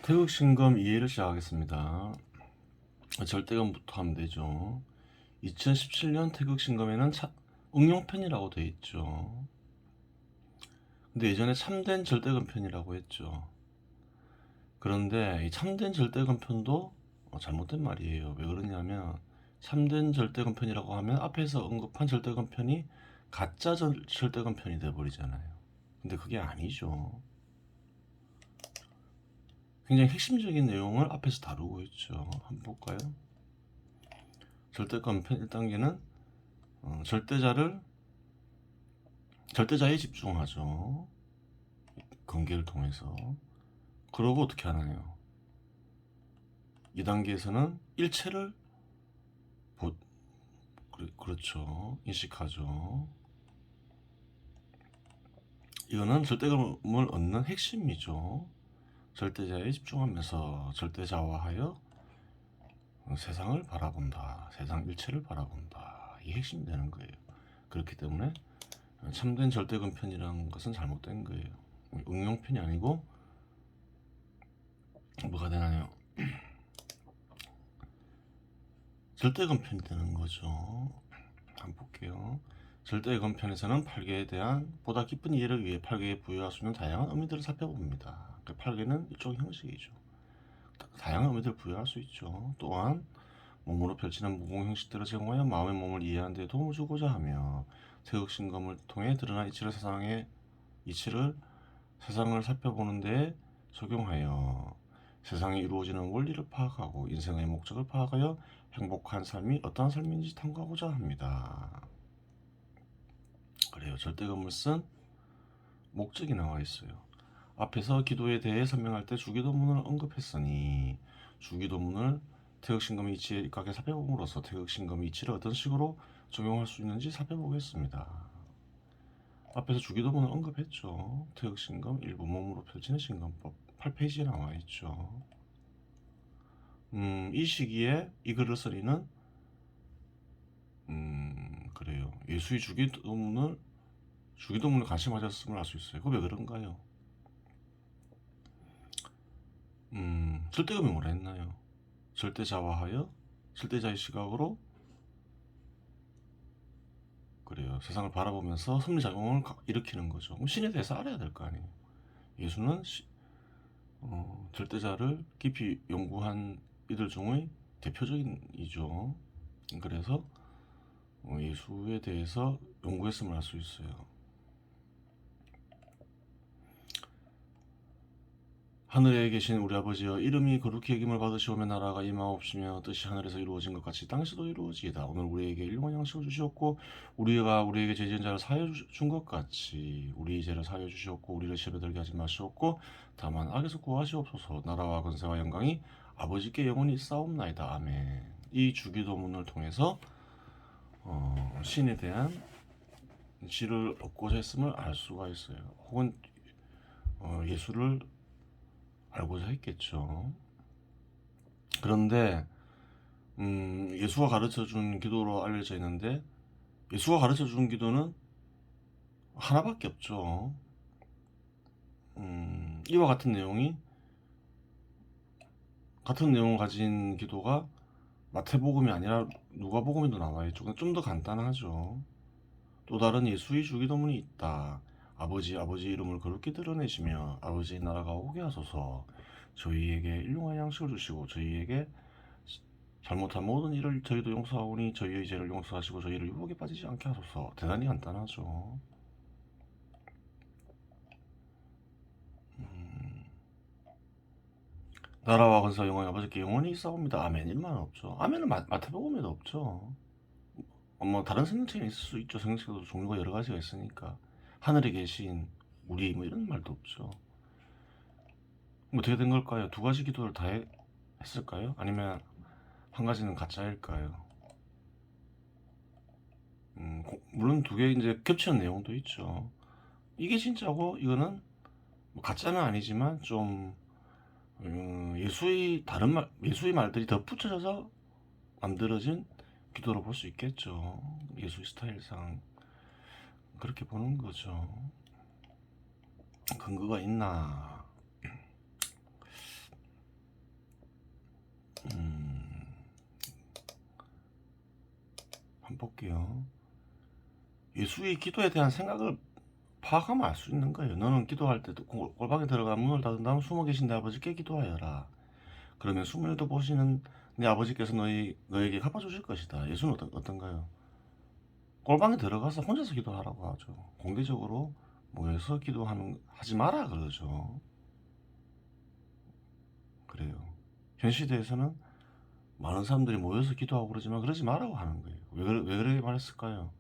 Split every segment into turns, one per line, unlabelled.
태극신검 이해를 시작하겠습니다. 절대감부터 하면 되죠. 2017년 태극신검에는 응용편이라고 되어 있죠. 근데 예전에 참된 절대감편이라고 했죠. 그런데 이 참된 절대감편도 잘못된 말이에요. 왜 그러냐면 참된 절대감편이라고 하면 앞에서 언급한 절대감편이 가짜 절대감편이 돼버리잖아요. 근데 그게 아니죠. 굉장히 핵심적인 내용을 앞에서 다루고 있죠. 한번 볼까요? 절대감편 1단계는 절대자에 집중하죠. 관계를 통해서. 그러고 어떻게 하나요? 2단계에서는 일체를 그렇죠. 인식하죠. 이거는 절대감을 얻는 핵심이죠. 절대자에 집중하면서 절대자화하여 세상을 바라본다. 세상 일체를 바라본다. 이게 핵심이 되는 거예요. 그렇기 때문에 참된 절대감편이라는 것은 잘못된 거예요. 응용편이 아니고 뭐가 되나요? 절대감편이 되는 거죠. 한번 볼게요. 절대감편에서는 팔계에 대한 보다 깊은 이해를 위해 팔계에 부여할 수 있는 다양한 의미들을 살펴봅니다. 팔계는 일종의 형식이죠. 다양한 의미들을 부여할 수 있죠. 또한 몸으로 펼치는 무공 형식들을 제공하여 마음의 몸을 이해하는 데 도움을 주고자 하며 태극신검을 통해 드러난 이치를 세상을 살펴보는 데 적용하여 세상에 이루어지는 원리를 파악하고 인생의 목적을 파악하여 행복한 삶이 어떠한 삶인지 탐구하고자 합니다. 그래요. 절대감을 쓴 목적이 나와 있어요. 앞에서 기도에 대해 설명할 때 주기도문을 언급했으니 주기도문을 태극신검의 이치에 입각해 살펴봄으로써 태극신검의 이치를 어떤 식으로 적용할 수 있는지 살펴보겠습니다. 앞에서 주기도문을 언급했죠. 태극신검 일부 몸으로 펼치는 신검법 8페이지에 나와 있죠. 이 시기에 이 글을 쓰리는 그래요. 예수의 주기도문을 관심 가졌음을 알 수 있어요. 그거 왜 그런가요? 절대감이 뭐라 했나요? 절대자화하여 절대자의 시각으로 그래요. 세상을 바라보면서 섭리작용을 일으키는 거죠. 그럼 신에 대해서 알아야 될 거 아니에요. 예수는 절대자를 깊이 연구한 이들 중의 대표적인이죠. 그래서 예수에 대해서 연구했음을 알 수 있어요. 하늘에 계신 우리 아버지여, 이름이 거룩히 여김을 받으시오며 나라가 임하옵시며 뜻이 하늘에서 이루어진 것 같이 땅에서도 이루어지이다. 오늘 우리에게 일용할 양식을 주시옵고 우리가 우리에게 죄 지은 자를 사하여 준 것 같이 우리 죄를 사하여 주시옵고 우리를 시험에 들게 하지 마시옵고 다만 악에서 구하시옵소서. 나라와 권세와 영광이 아버지께 영원히 있사옵나이다. 아멘. 이 주기도문을 통해서 신에 대한 지를 얻고자 했음을 알 수가 있어요. 혹은 예수를 알고자 했겠죠. 그런데 예수가 가르쳐준 기도로 알려져 있는데 예수가 가르쳐준 기도는 하나밖에 없죠. 이와 같은 내용을 가진 기도가 마태복음이 아니라 누가복음에도 나와 있죠. 좀 더 간단하죠. 또 다른 예수의 주기도문이 있다. 아버지 이름을 거룩히 드러내시며 아버지의 나라가 오게 하소서. 저희에게 일용할 양식을 주시고 저희에게 잘못한 모든 일을 저희도 용서하오니 저희의 죄를 용서하시고 저희를 유혹에 빠지지 않게 하소서. 대단히 간단하죠. 나라와 권세와 영광이 아버지께 영원히 있사옵니다. 아멘. 이런 없죠. 아멘은 마태복음에도 없죠. 뭐 다른 성경책에 있을 수 있죠. 성경책도 종류가 여러 가지가 있으니까. 하늘에 계신 우리 뭐 이런 말도 없죠. 뭐 어떻게 된 걸까요? 두 가지 기도를 다 했을까요? 아니면 한 가지는 가짜일까요? 물론 두 개 이제 겹치는 내용도 있죠. 이게 진짜고 이거는 뭐 가짜는 아니지만 좀 예수의 말들이 덧붙여져서 만들어진 기도로 볼 수 있겠죠. 예수의 스타일상 그렇게 보는 거죠. 근거가 있나? 볼게요. 예수의 기도에 대한 생각을 파악하면 알 수 있는 거예요. 너는 기도할 때 골방에 들어가 문을 닫은 다음 숨어 계신 내 아버지께 기도하여라. 그러면 숨을도 보시는 내 아버지께서 너에게 갚아주실 것이다. 예수는 어떤가요? 골방에 들어가서 혼자서 기도하라고 하죠. 공개적으로 모여서 하지 마라 그러죠. 그래요. 현 시대에서는 많은 사람들이 모여서 기도하고 그러지만 그러지 말라고 하는 거예요. 왜 그렇게 말했을까요?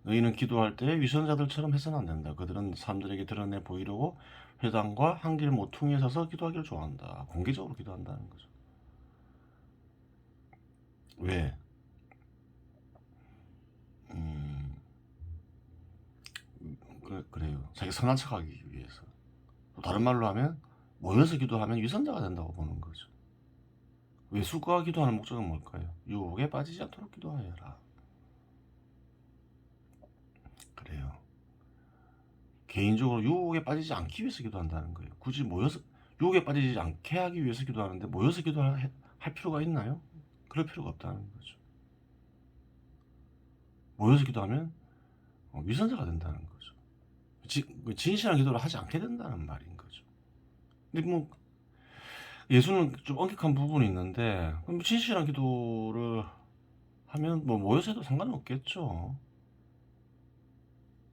너희는 기도할 때 위선자들처럼 해서는 안 된다. 그들은 사람들에게 드러내 보이려고 회당과 한길 모퉁이에 서서 기도하기를 좋아한다. 공개적으로 기도한다는 거죠. 왜? 음, 그래요. 자기 선한 척하기 위해서. 또 다른 말로 하면 모여서 기도하면 위선자가 된다고 보는 거죠. 외수가 기도하는 목적은 뭘까요? 유혹에 빠지지 않도록 기도하여라. 그래요. 개인적으로 유혹에 빠지지 않기 위해서 기도한다는 거예요. 굳이 모여서 유혹에 빠지지 않게 하기 위해서 기도하는데 모여서 기도할 필요가 있나요? 그럴 필요가 없다는 거죠. 모여서 기도하면 위선자가 된다는 거죠. 진실한 기도를 하지 않게 된다는 말인 거죠. 근데 뭐 예수는 좀 엄격한 부분이 있는데 진실한 기도를 하면 뭐 모여서 해도 상관은 없겠죠.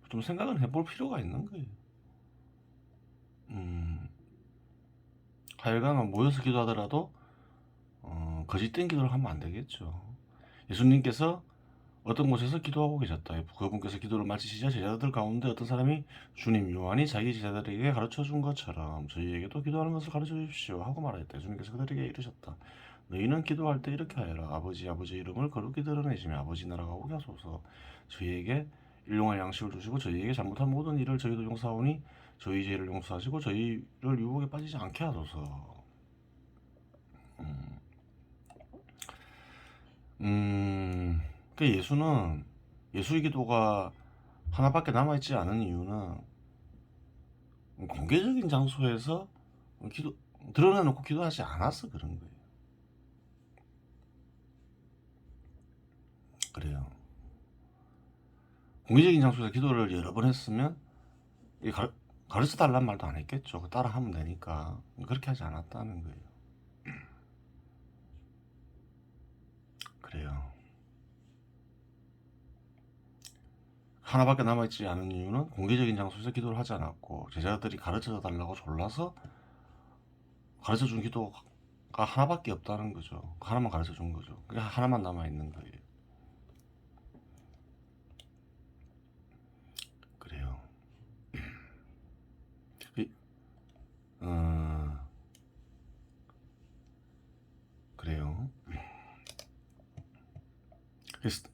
좀 생각을 해볼 필요가 있는 거예요. 하여간 모여서 기도하더라도 거짓된 기도를 하면 안 되겠죠. 예수님께서 어떤 곳에서 기도하고 계셨다. 그분께서 기도를 마치시자 제자들 가운데 어떤 사람이 주님, 요한이 자기 제자들에게 가르쳐 준 것처럼 저희에게도 기도하는 것을 가르쳐 주십시오 하고 말하였다. 예수님께서 그들에게 이르셨다. 너희는 기도할 때 이렇게 하여라. 아버지 이름을 거룩히 드러내시며 아버지 나라가 오게 하소서. 저희에게 일용할 양식을 주시고 저희에게 잘못한 모든 일을 저희도 용서하오니 저희 죄를 용서하시고 저희를 유혹에 빠지지 않게 하소서. 그 예수의 기도가 하나밖에 남아있지 않은 이유는 공개적인 장소에서 드러내놓고 기도하지 않아서 그런 거예요. 그래요. 공개적인 장소에서 기도를 여러 번 했으면 가르쳐 달란 말도 안 했겠죠. 따라 하면 되니까. 그렇게 하지 않았다는 거예요. 그래요. 하나밖에 남아있지 않은 이유는 공개적인 장소에서 기도를 하지 않았고 제자들이 가르쳐 달라고 졸라서 가르쳐 준 기도가 하나밖에 없다는 거죠. 하나만 가르쳐 준 거죠. 그게 하나만 남아있는 거예요. 그래요. 그래요. 그래서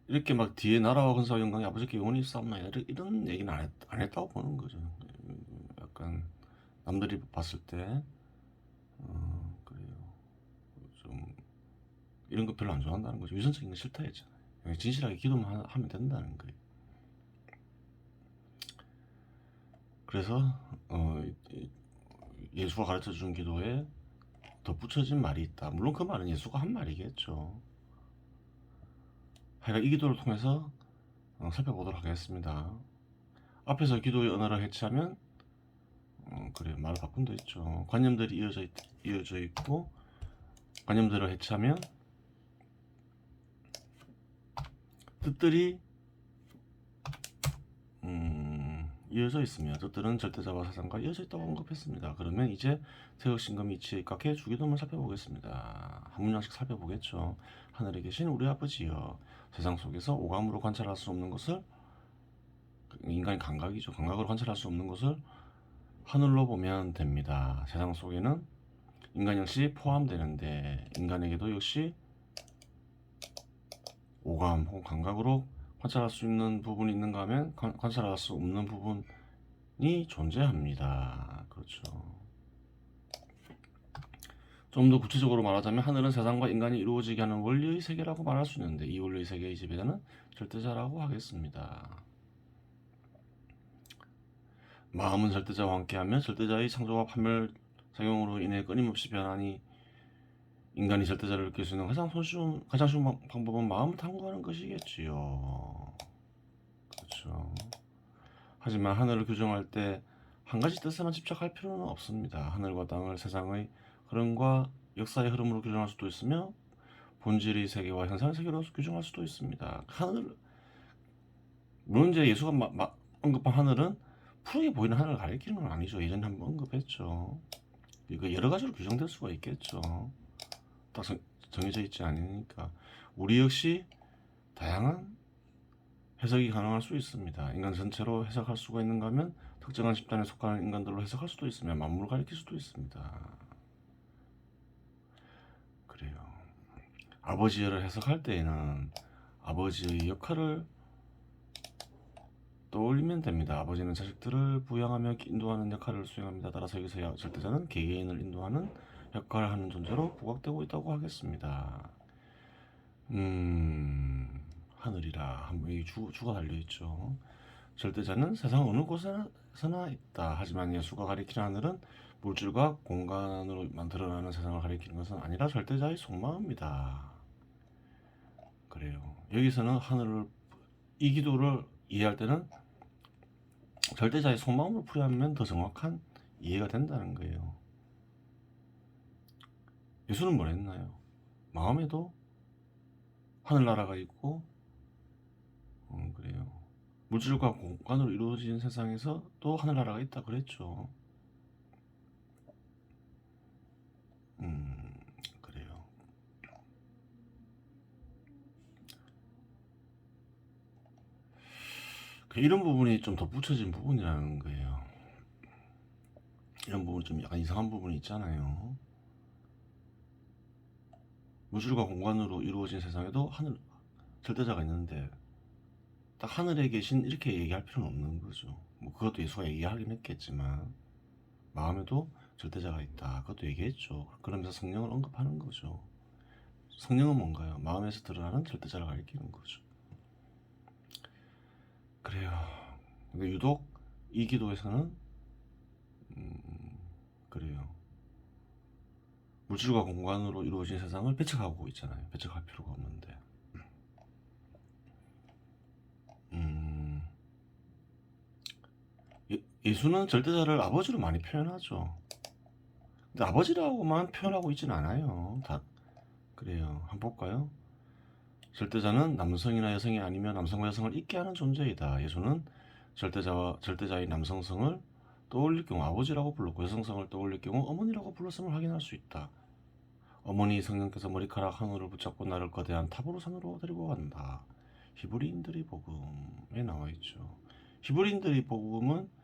이렇게 막 뒤에 나라와 군사와 영광이 아버지께 영원히 있사옵나이다 이런 얘기는 안 했다고 보는 거죠. 약간 남들이 봤을 때 그래요. 좀 이런 거 별로 안 좋아한다는 거죠. 위선적인 거 싫다 했잖아요. 진실하게 기도만 하면 된다는 거예요. 그래서 예수가 가르쳐 준 기도에 덧붙여진 말이 있다. 물론 그 말은 예수가 한 말이겠죠. 하여간 이 기도를 통해서 살펴보도록 하겠습니다. 앞에서 기도의 언어를 해체하면 그래 말을 바꾼다 했죠. 관념들이 이어져 있고 관념들을 해체하면 뜻들이 이어져 있으며 뜻들은 절대자와 사상과 이어져 있다고 언급했습니다. 그러면 이제 태극신검이 이치에 입각해 주기도문을 살펴보겠습니다. 한 문장씩 살펴보겠죠. 하늘에 계신 우리 아버지여, 세상 속에서 오감으로 관찰할 수 없는 것을, 인간의 감각이죠. 감각으로 관찰할 수 없는 것을 하늘로 보면 됩니다. 세상 속에는 인간 역시 포함되는데 인간에게도 역시 오감 혹은 감각으로 관찰할 수 있는 부분이 있는가 하면 관찰할 수 없는 부분이 존재합니다. 그렇죠. 좀 더 구체적으로 말하자면 하늘은 세상과 인간이 이루어지게 하는 원리의 세계라고 말할 수 있는데 이 원리의 세계의 지배자는 절대자라고 하겠습니다. 마음은 절대자와 함께하며 절대자의 창조와 판멸작용으로 인해 끊임없이 변하니 인간이 절대자를 느낄 수 있는 가장 쉬운 방법은 마음을 탐구하는 것이겠지요. 그렇죠. 하지만 하늘을 규정할 때 한 가지 뜻에만 집착할 필요는 없습니다. 하늘과 땅을 세상의 흐름과 역사의 흐름으로 규정할 수도 있으며 본질의 세계와 현상의 세계로 규정할 수도 있습니다. 물론 이제 예수가 언급한 하늘은 푸르게 보이는 하늘을 가리키는 건 아니죠. 예전에 한번 언급했죠. 이거 여러 가지로 규정될 수가 있겠죠. 딱 정해져 있지 않으니까 우리 역시 다양한 해석이 가능할 수 있습니다. 인간 전체로 해석할 수가 있는가 하면 특정한 집단에 속하는 인간들로 해석할 수도 있으며 만물을 가리킬 수도 있습니다. 그래요. 아버지를 해석할 때에는 아버지의 역할을 떠올리면 됩니다. 아버지는 자식들을 부양하며 인도하는 역할을 수행합니다. 따라서 여기서 절대자는 개개인을 인도하는 역할을 하는 존재로 부각되고 있다고 하겠습니다. 하늘이라 한번 주가 달려있죠. 절대자는 세상 어느 곳에서나 있다. 하지만 예수가 가리키는 하늘은 물질과 공간으로 만들어나는 세상을 가리키는 것은 아니라 절대자의 속마음입니다. 그래요. 여기서는 이 기도를 이해할 때는 절대자의 속마음으로 풀이하면 더 정확한 이해가 된다는 거예요. 예수는 뭘 했나요? 마음에도 하늘나라가 있고 그래요. 물질과 공간으로 이루어진 세상에서 또 하늘나라가 있다 그랬죠. 그래요. 이런 부분이 좀 덧붙여진 부분이라는 거예요. 이런 부분이 좀 약간 이상한 부분이 있잖아요. 물질과 공간으로 이루어진 세상에도 절대자가 있는데 딱 하늘에 계신 이렇게 얘기할 필요는 없는 거죠. 뭐 그것도 예수가 얘기하긴 했겠지만 마음에도 절대자가 있다. 그것도 얘기했죠. 그러면서 성령을 언급하는 거죠. 성령은 뭔가요? 마음에서 드러나는 절대자를 가리키는 거죠. 그래요. 근데 유독 이 기도에서는 그래요. 물질과 공간으로 이루어진 세상을 배척하고 있잖아요. 배척할 필요가 없는데. 예수는 절대자를 아버지로 많이 표현하죠. 근데 아버지라고만 표현하고 있지는 않아요. 다 그래요. 한번 볼까요? 절대자는 남성이나 여성이 아니면 남성과 여성을 있게 하는 존재이다. 예수는 절대자의 남성성을 떠올릴 경우 아버지라고 불렀고 여성성을 떠올릴 경우 어머니라고 불렀음을 확인할 수 있다. 어머니 성령께서 머리카락 한 올을 붙잡고 나를 거대한 타보로 산으로 데리고 간다. 히브리인들의 복음에 나와 있죠. 히브리인들의 복음은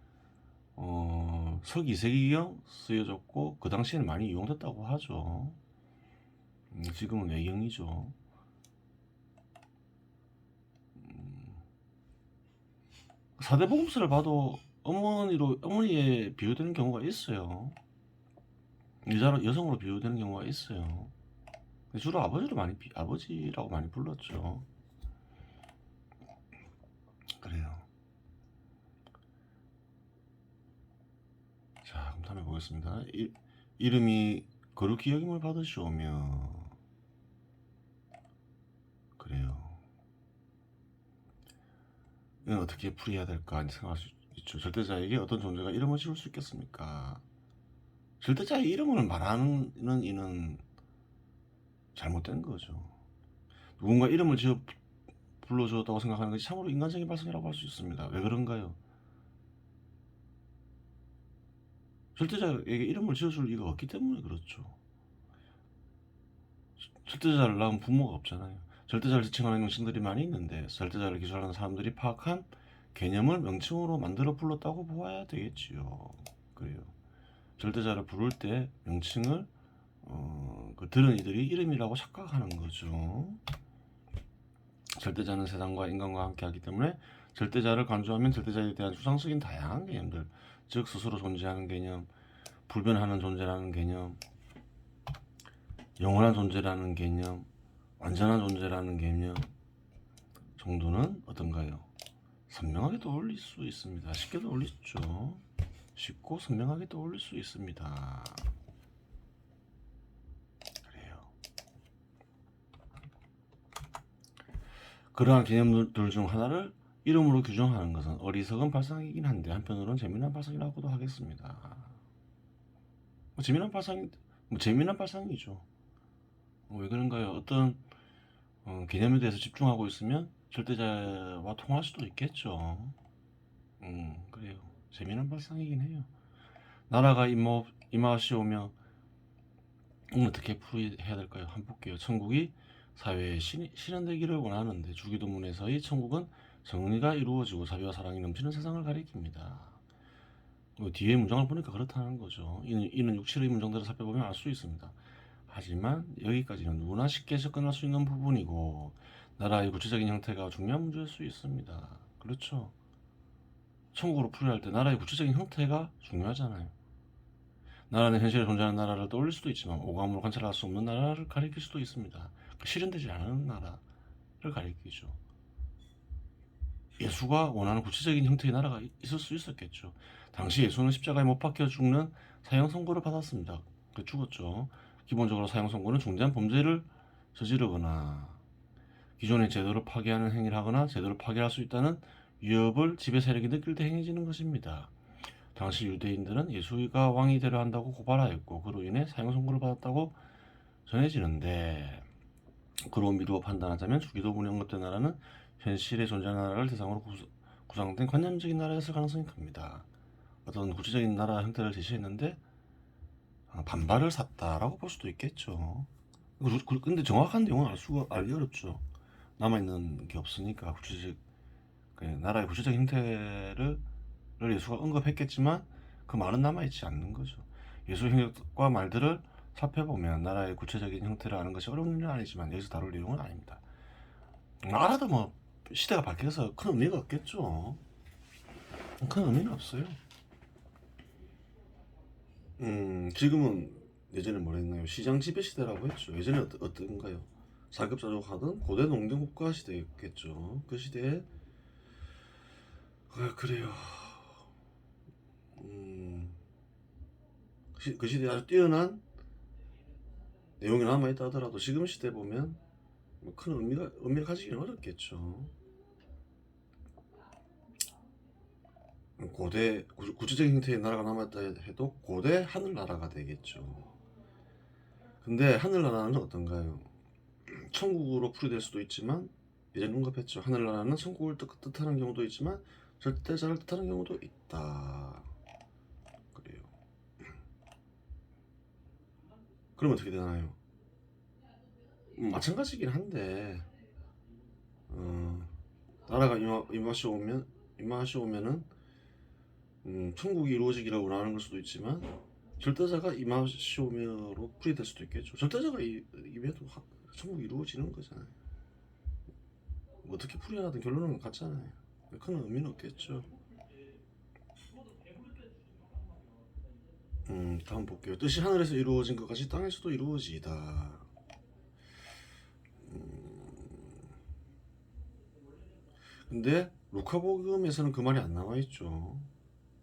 석 2세기경 쓰여졌고 그 당시에는 많이 이용됐다고 하죠. 지금은 외경이죠. 사대복음서를 봐도 어머니에 비유되는 경우가 있어요. 여성으로 비유되는 경우가 있어요. 주로 아버지라고 많이 불렀죠. 그래요. 자, 그럼 다음에 보겠습니다. 이름이 거룩히 여김을 받으시오며. 그래요. 이건 어떻게 풀이해야 될까 생각할 수 있죠. 절대자에게 어떤 존재가 이름을 지을 수 있겠습니까? 절대자의 이름을 말하는 이는 잘못된 거죠. 누군가 이름을 지어 불러주었다고 생각하는 것이 참으로 인간적인 발상이라고 할 수 있습니다. 왜 그런가요? 절대자에게 이름을 지어줄 리가 없기 때문에 그렇죠. 절대자를 낳은 부모가 없잖아요. 절대자를 지칭하는 명칭들이 많이 있는데 절대자를 기술하는 사람들이 파악한 개념을 명칭으로 만들어 불렀다고 보아야 되겠지요. 그래요. 절대자를 부를 때 명칭을 들은 이들이 이름이라고 착각하는 거죠. 절대자는 세상과 인간과 함께하기 때문에 절대자를 간주하면 절대자에 대한 추상적인 다양한 개념들, 즉 스스로 존재하는 개념, 불변하는 존재라는 개념, 영원한 존재라는 개념, 완전한 존재라는 개념 정도는 어떤가요? 선명하게 떠올릴 수 있습니다. 쉽게 떠올릴 수 있죠. 쉽고 선명하게 떠올릴 수 있습니다. 그래요. 그러한 개념들 중 하나를 이름으로 규정하는 것은 어리석은 발상이긴 한데 한편으로는 재미난 발상이라고도 하겠습니다. 재미난 발상, 재미난 발상이죠. 왜 그런가요? 어떤 개념에 대해서 집중하고 있으면 절대자와 통할 수도 있겠죠. 그래요. 재미난 발상이긴 해요. 나라가 임하시오며 어떻게 풀이해야 될까요? 한번 볼게요. 천국이 사회에 실현되기를 원하는데 주기도문에서의 천국은 정의가 이루어지고 자비와 사랑이 넘치는 세상을 가리킵니다. 뒤에 문장을 보니까 그렇다는 거죠. 이는 육칠의 문장대로 살펴보면 알 수 있습니다. 하지만 여기까지는 누구나 쉽게 접근할 수 있는 부분이고 나라의 구체적인 형태가 중요한 문제일 수 있습니다. 그렇죠. 천국으로 풀이할 때 나라의 구체적인 형태가 중요하잖아요. 나라는 현실에 존재하는 나라를 떠올릴 수도 있지만 오감으로 관찰할 수 없는 나라를 가리킬 수도 있습니다. 실현되지 않은 나라를 가리키죠. 예수가 원하는 구체적인 형태의 나라가 있을 수 있었겠죠. 당시 예수는 십자가에 못 박혀 죽는 사형 선고를 받았습니다. 죽었죠. 기본적으로 사형 선고는 중대한 범죄를 저지르거나 기존의 제도를 파괴하는 행위를 하거나 제도를 파괴할 수 있다는 위협을 지배 세력이 느낄 때 행해지는 것입니다. 당시 유대인들은 예수가 왕이 되려 한다고 고발하였고 그로 인해 사형 선고를 받았다고 전해지는데 그로 미루어 판단하자면 주기도문에 언급된 나라는 현실에 존재하는 나라를 대상으로 구성된 관념적인 나라였을 가능성이 큽니다. 어떤 구체적인 나라 형태를 제시했는데 반발을 샀다라고 볼 수도 있겠죠. 근데 정확한 내용은 알기 어렵죠. 남아있는 게 없으니까 구체적 나라의 구체적 형태를 예수가 언급했겠지만 그 말은 남아있지 않는 거죠. 예수 행적과 말들을 살펴보면 나라의 구체적인 형태를 아는 것이 어려운 일은 아니지만 여기서 다룰 내용은 아닙니다. 알아도 뭐 시대가 바뀌어서 큰 의미가 없겠죠. 큰 의미는 없어요. 지금은 예전에 뭐랬나요? 시장 지배 시대라고 했죠. 예전에 어떤가요? 사급자족하던 고대 농경 국가 시대였겠죠. 그 시대에 그래요. 그 시대에 아주 뛰어난 내용이 남아있다 하더라도 지금 시대 보면 큰 의미를 가지기는 어렵겠죠. 고대 구체적인 형태의 나라가 남았다 해도 고대 하늘나라가 되겠죠. 근데 하늘나라는 어떤가요? 천국으로 풀이될 수도 있지만 예전에 언급했죠. 하늘나라는 천국을 뜻하는 경우도 있지만 절대자를 뜻하는 경우도 있다. 그래요. 그럼 어떻게 되나요? 마찬가지긴 한데 나라가 임하시오면은 천국이 이루어지기를 원하는 걸 수도 있지만 절대자가 임하시오며로 풀이될 수도 있겠죠. 절대자가 임해도 천국이 이루어지는 거잖아요. 어떻게 풀이하든 결론은 같잖아요. 큰 의미는 없겠죠. 다음 볼게요. 뜻이 하늘에서 이루어진 것 같이 땅에서도 이루어지이다. 근데 루카복음에서는 그 말이 안 나와 있죠.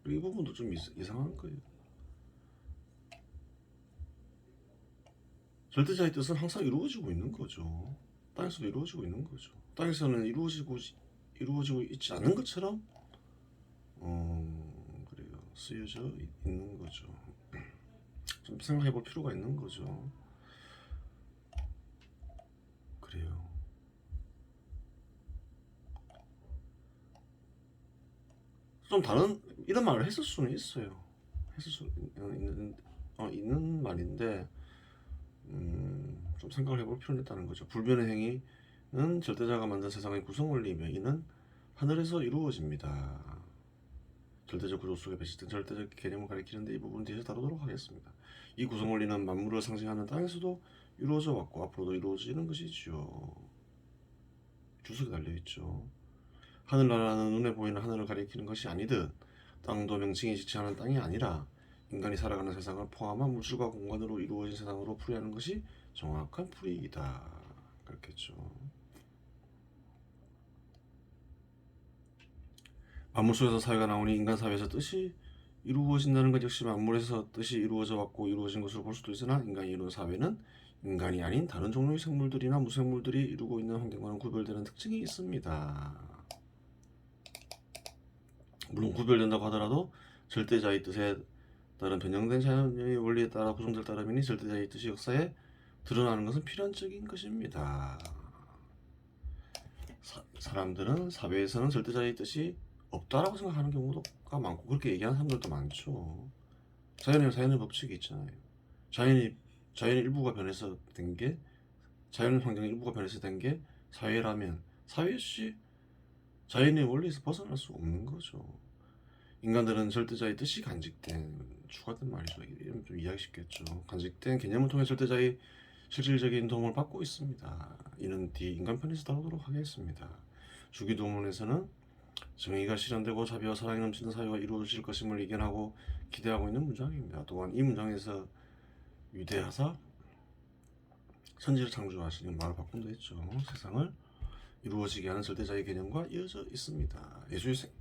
이 부분도 좀 이상한 거예요. 절대자의 뜻은 항상 이루어지고 있는 거죠. 땅에서도 이루어지고 있는 거죠. 땅에서는 이루어지고 있지 않은 것처럼 그래요. 쓰여져 있는 거죠. 좀 생각해 볼 필요가 있는 거죠. 그래요. 좀 다른 이런 말을 했을 수는 있어요. 했을 수 있는 말인데 좀 생각을 해볼 필요는 있다는 거죠. 불변의 행위는 절대자가 만든 세상의 구성 원리이며 이는 하늘에서 이루어집니다. 절대적 구조 속에 배치된 절대적 개념을 가리키는데 이 부분은 뒤에서 다루도록 하겠습니다. 이 구성 원리는 만물을 상징하는 땅에서도 이루어져 왔고 앞으로도 이루어지는 것이지요. 주석이 달려있죠. 하늘나라는 눈에 보이는 하늘을 가리키는 것이 아니듯 땅도 명칭이 지칭하는 땅이 아니라 인간이 살아가는 세상을 포함한 물질과 공간으로 이루어진 세상으로 풀이하는 것이 정확한 풀이이다. 그렇겠죠. 만물 속에서 사회가 나오니 인간 사회에서 뜻이 이루어진다는 것 역시 만물에서 뜻이 이루어져 왔고 이루어진 것으로 볼 수도 있으나 인간이 이룬 사회는 인간이 아닌 다른 종류의 생물들이나 무생물들이 이루고 있는 환경과는 구별되는 특징이 있습니다. 물론 구별된다고 하더라도 절대자의 뜻에 따른 변형된 자연의 원리에 따라 구성될 따름이니 절대자의 뜻이 역사에 드러나는 것은 필연적인 것입니다. 사람들은 사회에서는 절대자의 뜻이 없다라고 생각하는 경우가 많고 그렇게 얘기하는 사람들도 많죠. 자연의 법칙이 있잖아요. 자연의 일부가 변해서 된 게 자연 환경의 일부가 변해서 된 게 사회라면 사회 역시 자연의 원리에서 벗어날 수 없는 거죠. 인간들은 절대자의 뜻이 간직된 추가된 말이죠. 이러면 좀 이해하기 쉽겠죠. 간직된 개념을 통해 절대자의 실질적인 도움을 받고 있습니다. 이는 뒤 인간편에서 다루도록 하겠습니다. 주기도문에서는 정의가 실현되고 자비와 사랑이 넘치는 사회가 이루어질 것임을 예견하고 기대하고 있는 문장입니다. 또한 이 문장에서 위대하사 천지를 창조하시는 말을 바꾼다 했죠. 세상을 이루어지게 하는 절대자의 개념과 이어져 있습니다.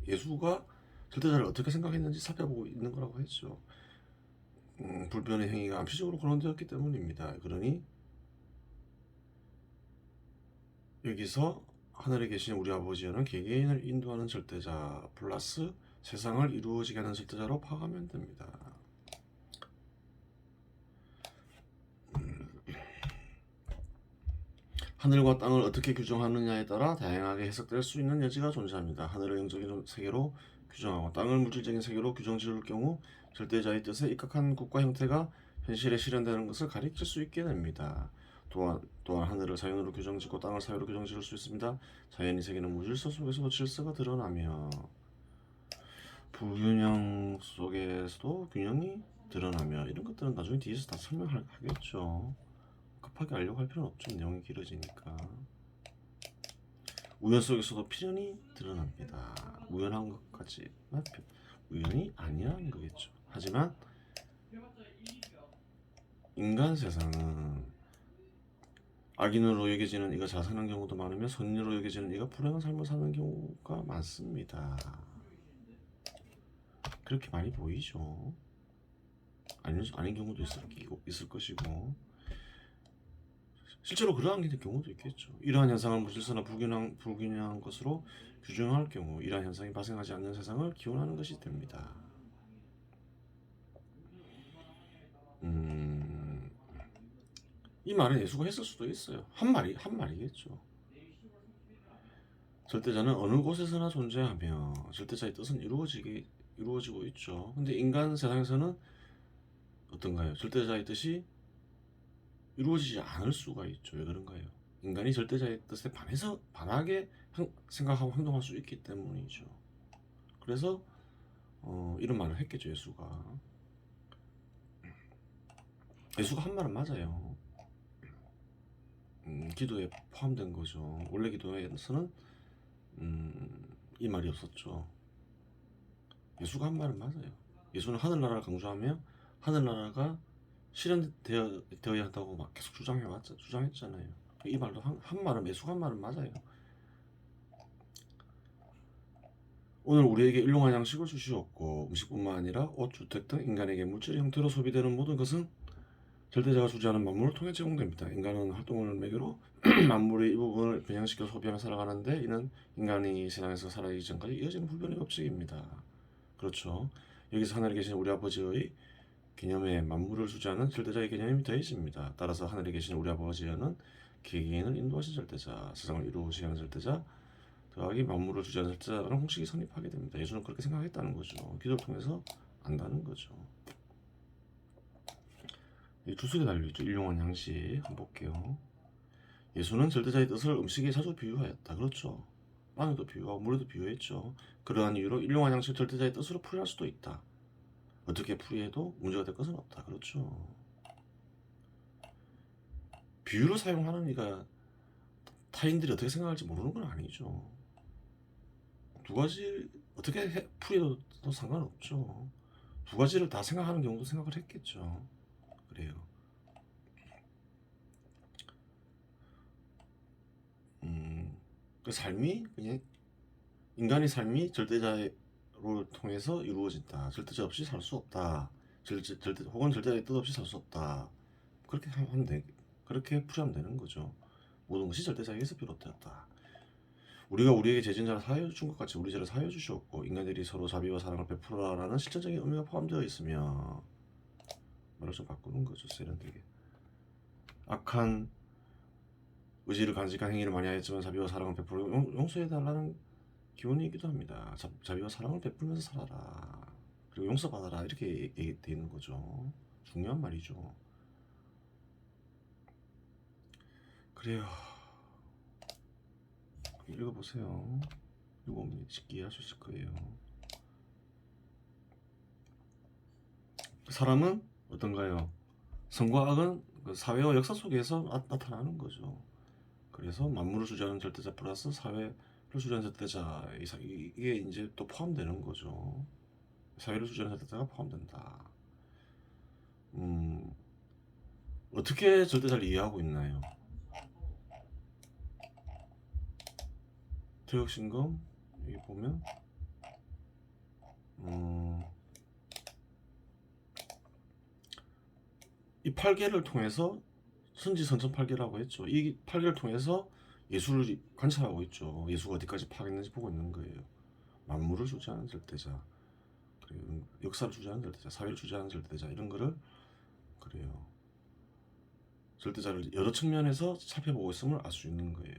예수가 절대자를 어떻게 생각했는지 살펴보고 있는 거라고 했죠. 불변의 행위가 암시적으로 거론되었기 때문입니다. 그러니 여기서 하늘에 계신 우리 아버지는 개개인을 인도하는 절대자 플러스 세상을 이루어지게 하는 절대자로 파악하면 됩니다. 하늘과 땅을 어떻게 규정하느냐에 따라 다양하게 해석될 수 있는 여지가 존재합니다. 하늘을 영적인 세계로 규정하고 땅을 물질적인 세계로 규정 지을 경우 절대자의 뜻에 입각한 국가 형태가 현실에 실현되는 것을 가리킬 수 있게 됩니다. 또한 하늘을 자연으로 규정짓고 땅을 사회로 규정지을 수 있습니다. 자연의 세계는 무질서 속에서도 질서가 드러나며 불균형 속에서도 균형이 드러나며 이런 것들은 나중에 뒤에서 다 설명하겠죠. 급하게 알려고 할 필요는 없죠. 내용이 길어지니까. 우연 속에서도 필연이 드러납니다. 우연한 것까지만 우연이 아니라는 거겠죠. 하지만 인간 세상은 악인으로 여겨지는 이가 잘 사는 경우도 많으며 선인으로 여겨지는 이가 불행한 삶을 사는 경우가 많습니다. 그렇게 많이 보이죠. 아닌 경우도 있을 것이고 실제로 그러한 경우도 있겠죠. 이러한 현상을 무질서나 불균형한 것으로 규정할 경우 이러한 현상이 발생하지 않는 세상을 기원하는 것이 됩니다. 이 말은 예수가 했을 수도 있어요. 한 말이겠죠. 절대자는 어느 곳에서나 존재하며 절대자의 뜻은 이루어지고 있죠. 근데 인간 세상에서는 어떤가요? 절대자의 뜻이 이루어지지 않을 수가 있죠. 왜 그런가요? 인간이 절대자의 뜻에 반하게 생각하고 행동할 수 있기 때문이죠. 그래서 이런 말을 했겠죠. 예수가 한 말은 맞아요. 기도에 포함된 거죠. 원래 기도에서는 이 말이 없었죠. 예수가 한 말은 맞아요. 예수는 하늘나라를 강조하며 하늘나라가 실현되어야 한다고 막 계속 주장했잖아요. 이 말도 한 말은 예수가 한 말은 맞아요. 오늘 우리에게 일용할 양식을 주시옵고 음식뿐만 아니라 옷, 주택 등 인간에게 물질의 형태로 소비되는 모든 것은 절대자가 주재하는 만물을 통해 제공됩니다. 인간은 활동을 매개로 만물의 일부분을 변형시켜 소비하며 살아가는데 이는 인간이 세상에서 살아가기 전까지 이어지는 불변의 법칙입니다. 그렇죠. 여기서 하늘에 계신 우리 아버지의 개념에 만물을 주재하는 절대자의 개념이 더해집니다. 따라서 하늘에 계신 우리 아버지는 개개인을 인도하신 절대자, 세상을 이루시게 하는 절대자, 더하기 만물을 주재하는 절대자라는 공식이 성립하게 됩니다. 예수는 그렇게 생각했다는 거죠. 기도를 통해서 안다는 거죠. 이 주석에 달려있죠. 일용할 양식 한번 볼게요. 예수는 절대자의 뜻을 음식에 자주 비유하였다. 그렇죠. 빵에도 비유하고 물에도 비유했죠. 그러한 이유로 일용할 양식을 절대자의 뜻으로 풀이할 수도 있다. 어떻게 풀이해도 문제가 될 것은 없다. 그렇죠. 비유를 사용하는 이가 타인들이 어떻게 생각할지 모르는 건 아니죠. 두 가지 어떻게 풀이해도 상관없죠. 두 가지를 다 생각하는 경우도 생각을 했겠죠. 그래요. 그 삶이 그냥 인간의 삶이 절대자로 를 통해서 이루어진다. 절대자 없이 살 수 없다. 혹은 절대의 뜻 없이 살 수 없다. 그렇게 하면 그렇게 풀이하면 되는 거죠. 모든 것이 절대자에게서 비롯되었다. 우리가 우리에게 재진 자를 사하여 준 것 같이 우리 죄를 사하여 주시옵고 인간들이 서로 자비와 사랑을 베풀어라라는 실천적인 의미가 포함되어 있으며 말을 좀 바꾸는 거죠. 세련되게. 악한 의지를 간직한 행위를 많이 하였지만 자비와 사랑을 베풀어 용서해달라는 기원이기도 합니다. 자비와 사랑을 베풀면서 살아라. 그리고 용서받아라. 이렇게 되어 있는 거죠. 중요한 말이죠. 그래요. 읽어보세요. 읽어보면 쉽게 이해할 수 있을 거예요. 사람은 어떤가요? 선과 악은 그 사회와 역사 속에서 나타나는 거죠. 그래서 만물을 주재하는 절대자 플러스 사회를 주재하는 절대자 이게 이제 또 포함되는 거죠. 사회를 주재하는 절대자가 포함된다. 어떻게 절대자를 이해하고 있나요? 퇴역신금 여기 보면 이 8개를 통해서 선지선천 8개라고 했죠. 이 8개를 통해서 예수를 관찰하고 있죠. 예수가 어디까지 파악했는지 보고 있는 거예요. 만물을 주재하는 절대자, 그리고 역사를 주재하는 절대자, 사회를 주재하는 절대자 이런 거를 그래요. 절대자를 여러 측면에서 살펴보고 있음을 알 수 있는 거예요.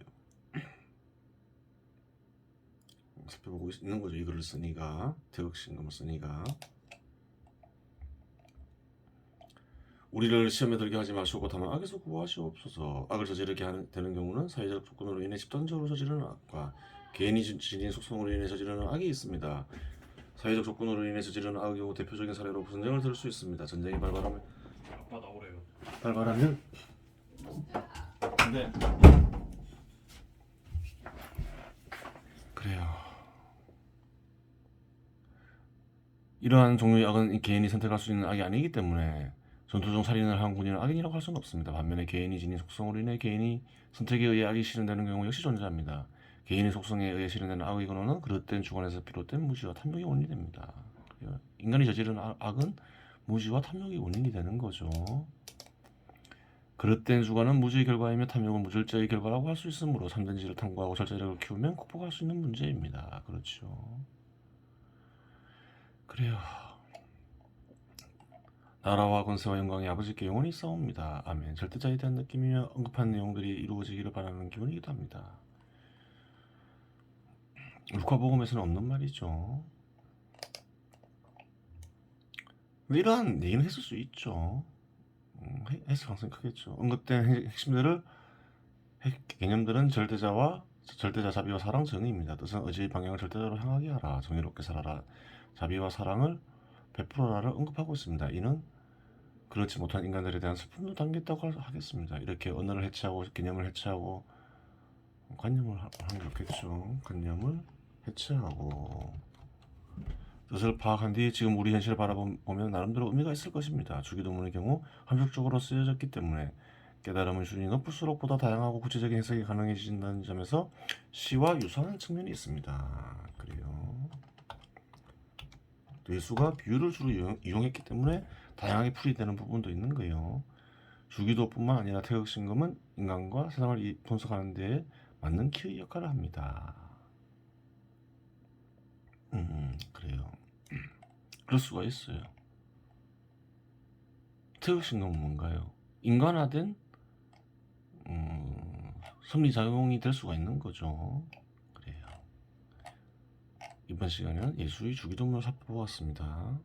살펴보고 있는 거죠. 이 글을 쓰니가, 태극신금을 쓰니가. 우리를 시험에 들게 하지 마시고 다만 악에서 구하시옵소서. 악을 저지르게 되는 경우는 사회적 조건으로 인해 집단적으로 저지르는 악과 개인이 지닌 속성으로 인해 저지르는 악이 있습니다. 사회적 조건으로 인해 저지르는 악의 경우 대표적인 사례로 전쟁을 들을 수 있습니다. 전쟁이 발발하면
아빠 나오래요.
네. 그래요. 이러한 종류의 악은 개인이 선택할 수 있는 악이 아니기 때문에 전투 중 살인을 한 군인은 악인이라고 할 수는 없습니다. 반면에 개인이 지닌 속성으로 인해 개인이 선택에 의해 악이 실현되는 경우 역시 존재합니다. 개인의 속성에 의해 실현되는 악의 근원은 그릇된 주관에서 비롯된 무지와 탐욕이 원인이 됩니다. 인간이 저지른 악은 무지와 탐욕이 원인이 되는 거죠. 그릇된 주관은 무지의 결과이며 탐욕은 무절제의 결과라고 할 수 있으므로 참된 지를 탐구하고 절제력을 키우면 극복할 수 있는 문제입니다. 그렇죠. 그래요. 나라와 권세와 영광이 아버지께 영원히 싸웁니다. 아멘. 절대자에 대한 느낌이며 언급한 내용들이 이루어지기를 바라는 기원이기도 합니다. 루카복음에서는 없는 말이죠. 근데 이러한 얘기는 했을 수 있죠. 했을 가능성이 크겠죠. 언급된 개념들은 절대자 자비와 사랑 정의입니다. 뜻은 의지의 방향을 절대자로 향하게 하라. 정의롭게 살아라. 자비와 사랑을 베풀어라를 언급하고 있습니다. 이는 그렇지 못한 인간들에 대한 슬픔도 담겼다고 하겠습니다. 이렇게 언어를 해체하고 개념을 해체하고 관념을 하는 게 좋겠죠. 관념을 해체하고 뜻을 파악한 뒤 지금 우리 현실을 바라보면 나름대로 의미가 있을 것입니다. 주기도문의 경우 함축적으로 쓰여졌기 때문에 깨달음의 수준이 높을수록 보다 다양하고 구체적인 해석이 가능해진다는 점에서 시와 유사한 측면이 있습니다. 그래요. 예수가 비유를 주로 이용했기 때문에 다양하게 풀이되는 부분도 있는 거예요. 주기도뿐만 아니라 태극신금은 인간과 세상을 분석하는 데 맞는 키의 역할을 합니다. 그래요. 그럴 수가 있어요. 태극신금은 뭔가요? 인간화된 섭리작용이 될 수가 있는 거죠. 그래요. 이번 시간에는 예수의 주기도문을 살펴보았습니다.